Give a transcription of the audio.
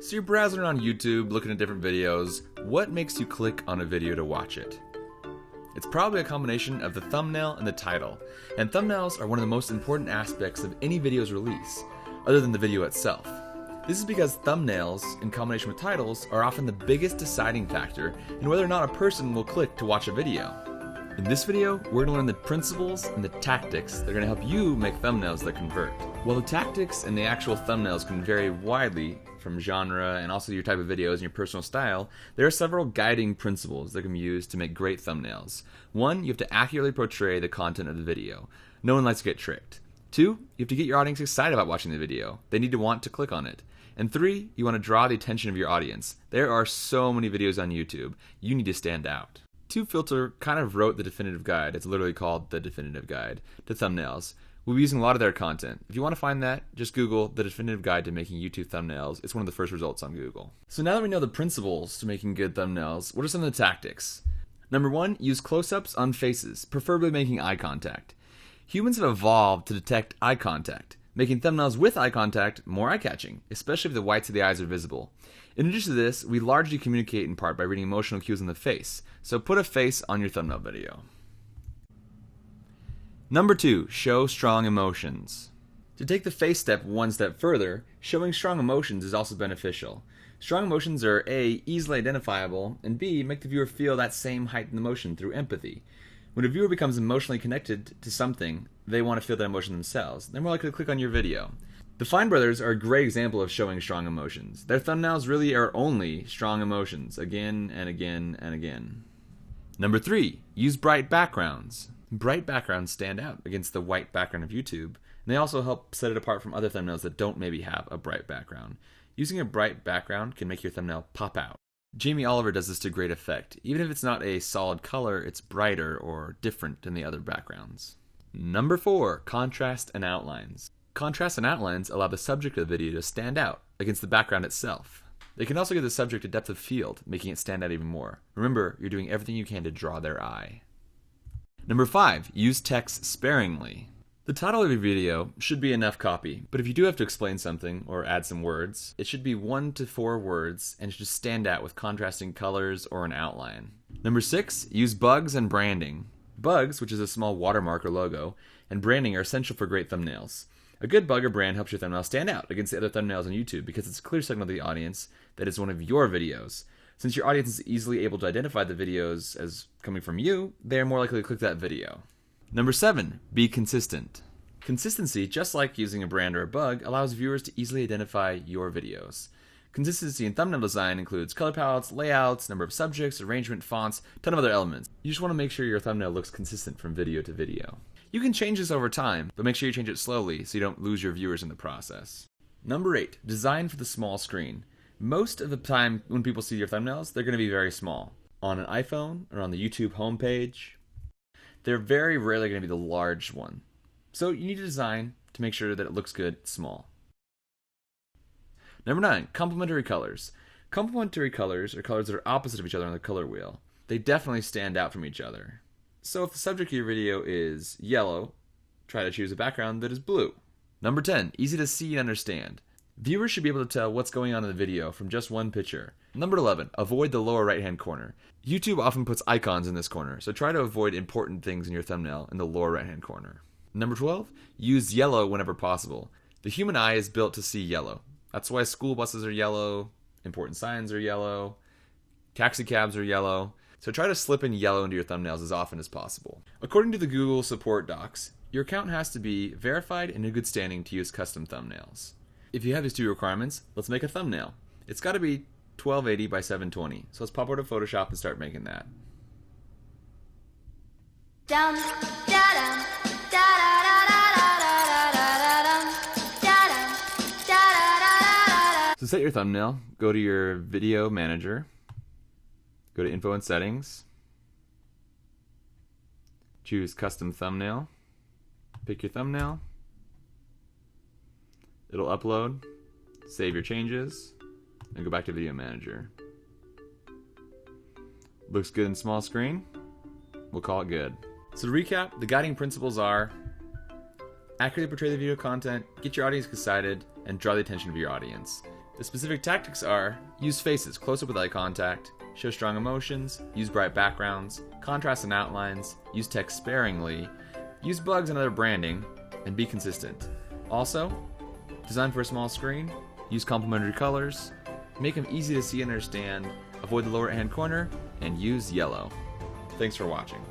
So you're browsing around YouTube, looking at different videos. What makes you click on a video to watch it? It's probably a combination of the thumbnail and the title. And thumbnails are one of the most important aspects of any video's release, other than the video itself. This is because thumbnails, in combination with titles, are often the biggest deciding factor in whether or not a person will click to watch a video. In this video, we're going to learn the principles and the tactics that are going to help you make thumbnails that convert. While the tactics and the actual thumbnails can vary widely from genre and also your type of videos and your personal style, there are several guiding principles that can be used to make great thumbnails. 1, you have to accurately portray the content of the video. No one likes to get tricked. 2, you have to get your audience excited about watching the video. They need to want to click on it. And 3, you want to draw the attention of your audience. There are so many videos on YouTube. You need to stand out. 2Filter kind of wrote the definitive guide. It's literally called the definitive guide to thumbnails. We'll be using a lot of their content. If you want to find that, just Google the definitive guide to making YouTube thumbnails. It's one of the first results on Google. So now that we know the principles to making good thumbnails, what are some of the tactics? Number 1, use close-ups on faces, preferably making eye contact. Humans have evolved to detect eye contact, making thumbnails with eye contact more eye-catching, especially if the whites of the eyes are visible. In addition to this, we largely communicate in part by reading emotional cues on the face, so put a face on your thumbnail video. Number 2, show strong emotions. To take the face step one step further, showing strong emotions is also beneficial. Strong emotions are A, easily identifiable, and B, make the viewer feel that same heightened emotion through empathy. When a viewer becomes emotionally connected to something, they want to feel that emotion themselves. They're more likely to click on your video. The Fine Brothers are a great example of showing strong emotions. Their thumbnails really are only strong emotions, again and again and again. Number 3, use bright backgrounds. Bright backgrounds stand out against the white background of YouTube, and they also help set it apart from other thumbnails that don't maybe have a bright background. Using a bright background can make your thumbnail pop out. Jamie Oliver does this to great effect. Even if it's not a solid color, it's brighter or different than the other backgrounds. Number 4, contrast and outlines. Contrast and outlines allow the subject of the video to stand out against the background itself. They can also give the subject a depth of field, making it stand out even more. Remember, you're doing everything you can to draw their eye. Number 5, use text sparingly. The title of your video should be enough copy, but if you do have to explain something or add some words, it should be 1 to 4 words and should stand out with contrasting colors or an outline. Number 6, use bugs and branding. Bugs, which is a small watermark or logo, and branding are essential for great thumbnails. A good bug or brand helps your thumbnail stand out against the other thumbnails on YouTube because it's a clear signal to the audience that it's one of your videos. Since your audience is easily able to identify the videos as coming from you, they are more likely to click that video. Number 7, be consistent. Consistency, just like using a brand or a bug, allows viewers to easily identify your videos. Consistency in thumbnail design includes color palettes, layouts, number of subjects, arrangement, fonts, a ton of other elements. You just want to make sure your thumbnail looks consistent from video to video. You can change this over time, but make sure you change it slowly so you don't lose your viewers in the process. Number 8, design for the small screen. Most of the time when people see your thumbnails, they're going to be very small. On an iPhone or on the YouTube homepage, they're very rarely going to be the large one. So you need to design to make sure that it looks good small. Number 9, complementary colors. Complementary colors are colors that are opposite of each other on the color wheel. They definitely stand out from each other. So if the subject of your video is yellow, try to choose a background that is blue. Number 10, easy to see and understand. Viewers should be able to tell what's going on in the video from just one picture. Number 11, avoid the lower right-hand corner. YouTube often puts icons in this corner, so try to avoid important things in your thumbnail in the lower right-hand corner. Number 12, use yellow whenever possible. The human eye is built to see yellow. That's why school buses are yellow, important signs are yellow, taxi cabs are yellow. So try to slip in yellow into your thumbnails as often as possible. According to the Google support docs, your account has to be verified and in good standing to use custom thumbnails. If you have these 2 requirements, let's make a thumbnail. It's got to be 1280 by 720. So let's pop over to Photoshop and start making that. So set your thumbnail, go to your video manager, go to info and settings, choose custom thumbnail, pick your thumbnail, it'll upload, save your changes, and go back to video manager. Looks good in small screen, we'll call it good. So to recap, the guiding principles are accurately portray the video content, get your audience excited, and draw the attention of your audience. The specific tactics are: use faces close up with eye contact, show strong emotions, use bright backgrounds, contrast and outlines, use text sparingly, use bugs and other branding, and be consistent. Also, design for a small screen, use complementary colors, make them easy to see and understand, avoid the lower hand corner, and use yellow. Thanks for watching.